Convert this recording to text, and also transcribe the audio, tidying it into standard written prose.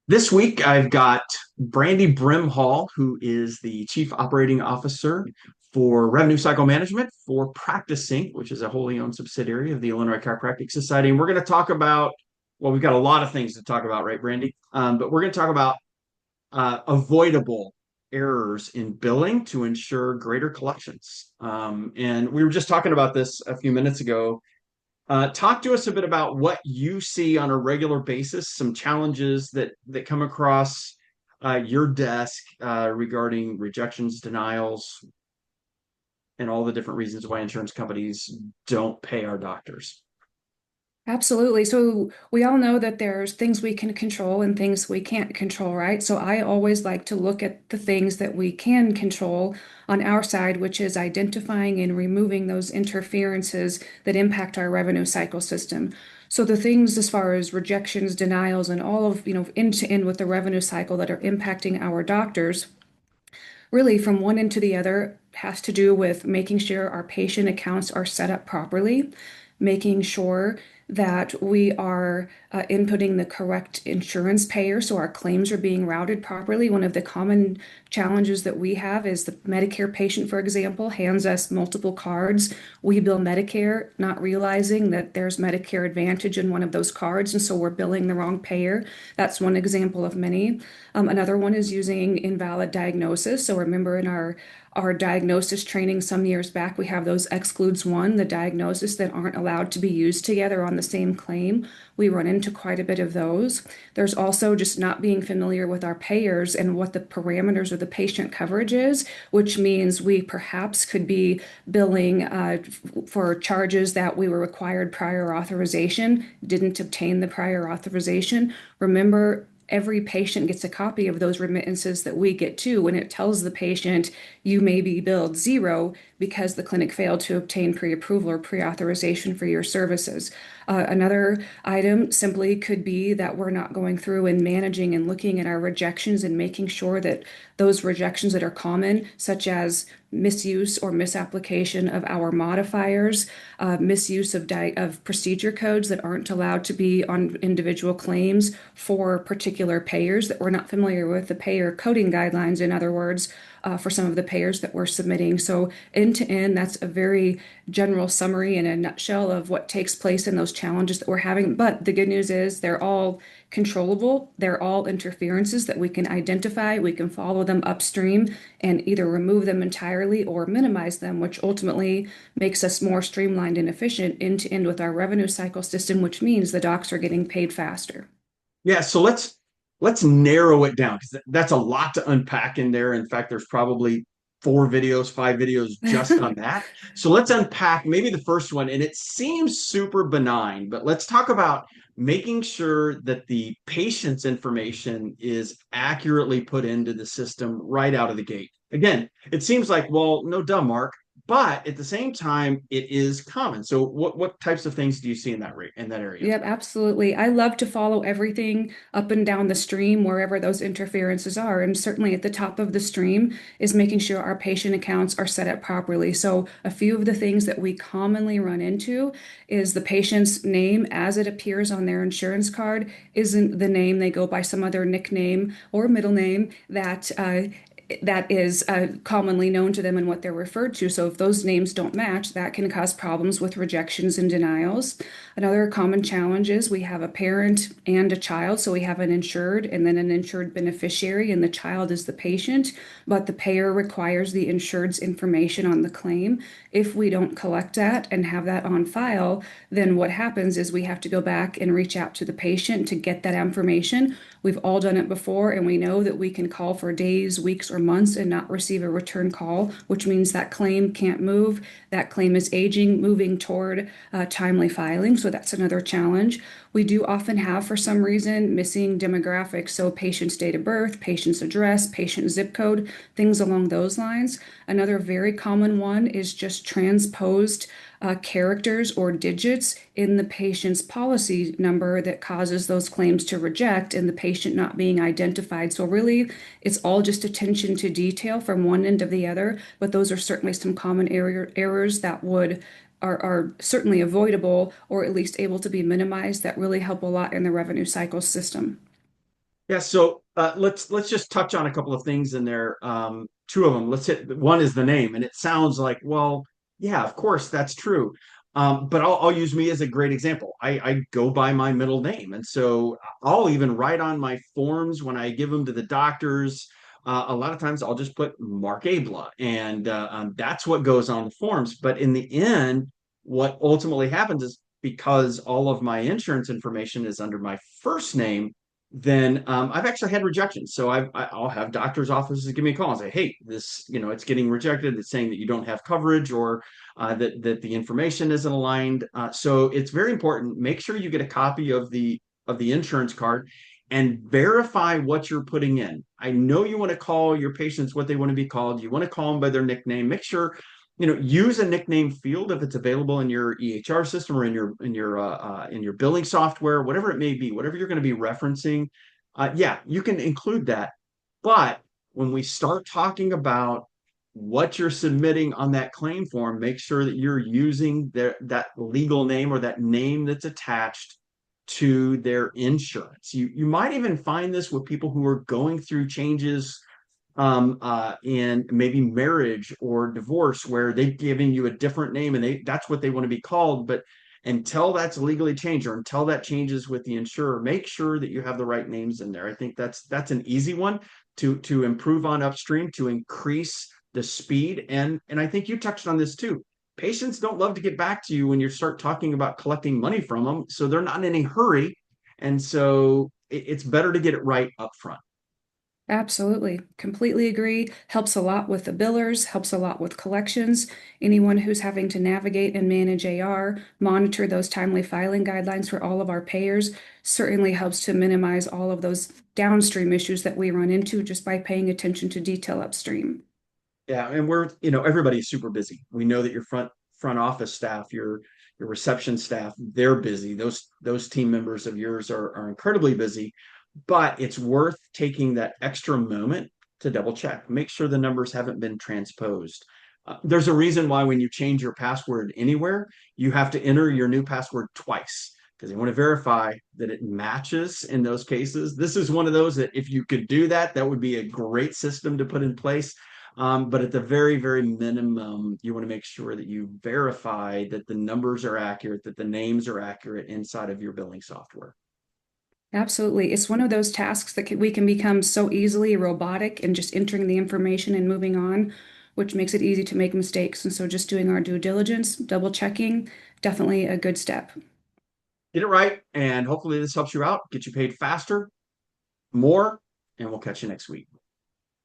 This week, I've got Brandy Brimhall, who is the Chief Operating Officer for Revenue Cycle Management for Practice Sync, which is a wholly owned subsidiary of the Illinois Chiropractic Society. And we're going to talk about, well, we've got a lot of things to talk about, right, Brandy? But we're going to talk about avoidable errors in billing to ensure greater collections. And we were just talking about this a few minutes ago. Talk to us a bit about what you see on a regular basis, some challenges that come across your desk regarding rejections, denials, and all the different reasons why insurance companies don't pay our doctors. Absolutely. So we all know that there's things we can control and things we can't control, right? So I always like to look at the things that we can control on our side, which is identifying and removing those interferences that impact our revenue cycle system. So the things as far as rejections, denials, and all of, end to end with the revenue cycle that are impacting our doctors, really from one end to the other has to do with making sure our patient accounts are set up properly, making sure that we are inputting the correct insurance payer so our claims are being routed properly. One of the common challenges that we have is the Medicare patient, for example, hands us multiple cards. We bill Medicare, not realizing that there's Medicare Advantage in one of those cards, and so we're billing the wrong payer. That's one example of many. Another one is using invalid diagnosis. So remember in our diagnosis training some years back, we have those excludes one, the diagnosis that aren't allowed to be used together on the same claim. We run into quite a bit of those. There's also just not being familiar with our payers and what the parameters of the patient coverage is, which means we perhaps could be billing for charges that we were required prior authorization, didn't obtain the prior authorization. Remember, every patient gets a copy of those remittances that we get too, and it tells the patient you may be billed zero because the clinic failed to obtain pre-approval or pre-authorization for your services. Another item simply could be that we're not going through and managing and looking at our rejections and making sure that those rejections that are common, such as misuse or misapplication of our modifiers, misuse of procedure codes that aren't allowed to be on individual claims for particular payers, that we're not familiar with the payer coding guidelines, in other words, for some of the payers that we're submitting. So end to end, that's a very general summary in a nutshell of what takes place in those challenges that we're having. But the good news is they're all controllable. They're all interferences that we can identify. We can follow them upstream and either remove them entirely or minimize them, which ultimately makes us more streamlined and efficient end to end with our revenue cycle system, which means the docs are getting paid faster. Yeah, so let's narrow it down because that's a lot to unpack in there. In fact, there's probably 4 videos, 5 videos just on that. So let's unpack maybe the first one, and it seems super benign, but let's talk about making sure that the patient's information is accurately put into the system right out of the gate. Again, it seems like, well, no duh, Mark, but at the same time, it is common. So what types of things do you see in that rate in that area? Yep, absolutely. I love to follow everything up and down the stream wherever those interferences are. And certainly at the top of the stream is making sure our patient accounts are set up properly. So, a few of the things that we commonly run into is the patient's name as it appears on their insurance card isn't the name. They go by some other nickname or middle name that is commonly known to them and what they're referred to. So if those names don't match, that can cause problems with rejections and denials. Another common challenge is we have a parent and a child. So we have an insured and then an insured beneficiary, and the child is the patient, but the payer requires the insured's information on the claim. If we don't collect that and have that on file, then what happens is we have to go back and reach out to the patient to get that information. We've all done it before, and we know that we can call for days, weeks, or months and not receive a return call, which means that claim can't move. That claim is aging, moving toward timely filing. So that's another challenge. We do often have, for some reason, missing demographics. So patient's date of birth, patient's address, patient zip code, things along those lines. Another very common one is just transposed characters or digits in the patient's policy number that causes those claims to reject and the patient not being identified. So, really, it's all just attention to detail from one end of the other, but those are certainly some common errors that are certainly avoidable or at least able to be minimized that really help a lot in the revenue cycle system. Yeah, so let's just touch on a couple of things in there. Two of them. Let's hit one is the name, and it sounds like, well, yeah, of course that's true. But I'll use me as a great example. I go by my middle name, and so I'll even write on my forms when I give them to the doctors. A lot of times I'll just put Mark Abla, and that's what goes on the forms. But in the end, what ultimately happens is because all of my insurance information is under my first name, then I've actually had rejections. So I'll have doctors' offices give me a call and say, "Hey, this, it's getting rejected. It's saying that you don't have coverage, or that the information isn't aligned." So it's very important. Make sure you get a copy of the insurance card and verify what you're putting in. I know you want to call your patients what they want to be called. You want to call them by their nickname. Make sure use a nickname field if it's available in your EHR system or in your billing software, whatever it may be, whatever you're going to be referencing. Yeah, you can include that. But when we start talking about what you're submitting on that claim form, make sure that you're using that legal name or that name that's attached to their insurance. You might even find this with people who are going through changes in maybe marriage or divorce, where they've given you a different name and that's what they want to be called. But until that's legally changed or until that changes with the insurer, make sure that you have the right names in there. I think that's an easy one to improve on upstream, to increase the speed. And I think you touched on this too. Patients don't love to get back to you when you start talking about collecting money from them, so they're not in any hurry. And so it's better to get it right up front. Absolutely. Completely agree. Helps a lot with the billers, helps a lot with collections. Anyone who's having to navigate and manage AR, monitor those timely filing guidelines for all of our payers, certainly helps to minimize all of those downstream issues that we run into just by paying attention to detail upstream. Yeah, and everybody's super busy. We know that your front office staff, your reception staff, they're busy. Those team members of yours are incredibly busy, but it's worth taking that extra moment to double check, make sure the numbers haven't been transposed. There's a reason why when you change your password anywhere, you have to enter your new password twice because they want to verify that it matches in those cases. This is one of those that if you could do that, that would be a great system to put in place. But at the very, very minimum, you want to make sure that you verify that the numbers are accurate, that the names are accurate inside of your billing software. Absolutely. It's one of those tasks that we can become so easily robotic and just entering the information and moving on, which makes it easy to make mistakes. And so just doing our due diligence, double checking, definitely a good step. Get it right, and hopefully this helps you out, get you paid faster, more, and we'll catch you next week.